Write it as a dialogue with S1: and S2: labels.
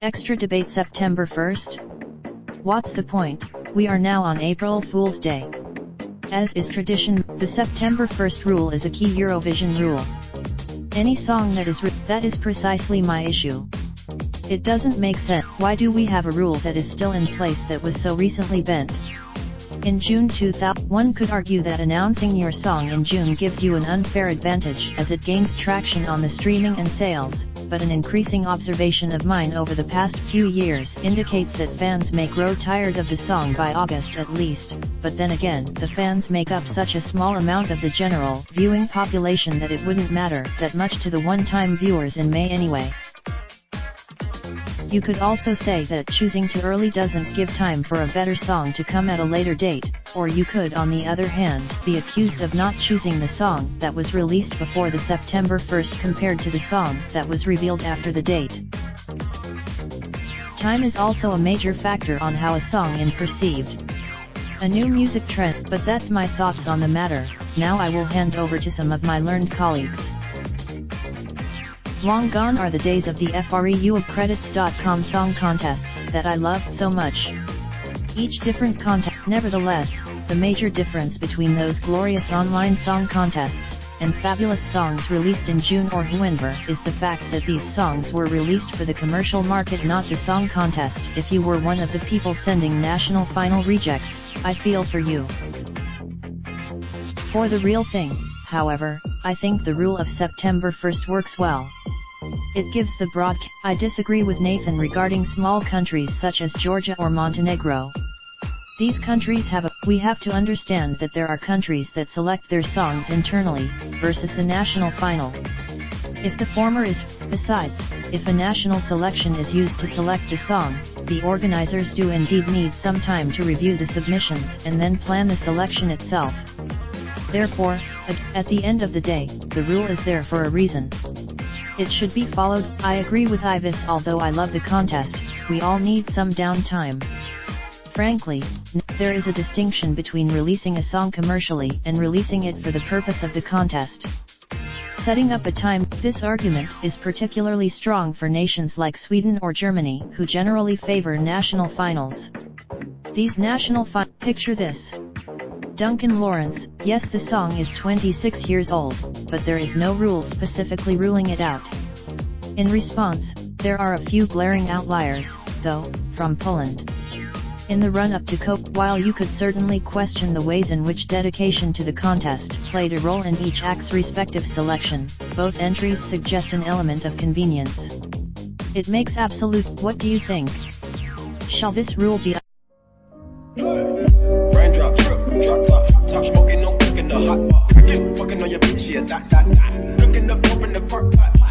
S1: Xtra debate September 1st? What's the point? We are now on April Fool's Day. As is tradition, the September 1st rule is a key Eurovision rule. Any song that is precisely my issue. It doesn't make sense. Why do we have a rule that is still in place that was so recently bent? In June 2000, one could argue that announcing your song in June gives you an unfair advantage as it gains traction on the streaming and sales, but an increasing observation of mine over the past few years indicates that fans may grow tired of the song by August at least, but then again, the fans make up such a small amount of the general viewing population that it wouldn't matter that much to the one-time viewers in May anyway. You could also say that choosing too early doesn't give time for a better song to come at a later date, or you could on the other hand be accused of not choosing the song that was released before the September 1st compared to the song that was revealed after the date. Time is also a major factor on how a song is perceived. A new music trend, but that's my thoughts on the matter. Now I will hand over to some of my learned colleagues. Long gone are the days of the FREU-of-credits.com song contests that I loved so much. Each different contest. Nevertheless, the major difference between those glorious online song contests and fabulous songs released in June or whenever is the fact that these songs were released for the commercial market, not the song contest. If you were one of the people sending national final rejects, I feel for you. For the real thing, however, I think the rule of September 1st works well. It gives the broadcast. I disagree with Nathan regarding small countries such as Georgia or Montenegro. These countries we have to understand that there are countries that select their songs internally, versus the national final. If the former is, besides, if a national selection is used to select the song, the organizers do indeed need some time to review the submissions and then plan the selection itself. Therefore, at the end of the day, the rule is there for a reason. It should be followed. I agree with Ivis. Although I love the contest, we all need some downtime. Frankly, there is a distinction between releasing a song commercially and releasing it for the purpose of the contest. Setting up a time. This argument is particularly strong for nations like Sweden or Germany, who generally favor national finals. These national picture this. Duncan Lawrence, yes, the song is 26 years old, but there is no rule specifically ruling it out. In response, there are a few glaring outliers, though, from Poland. In the run-up to COPE, while you could certainly question the ways in which dedication to the contest played a role in each act's respective selection, both entries suggest an element of convenience. It makes absolute. What do you think? Shall this rule be
S2: Raindrop, drop top, smoking, no cooking the hot pot. Fucking on your bitch, yeah, that. Looking up, open the park pot.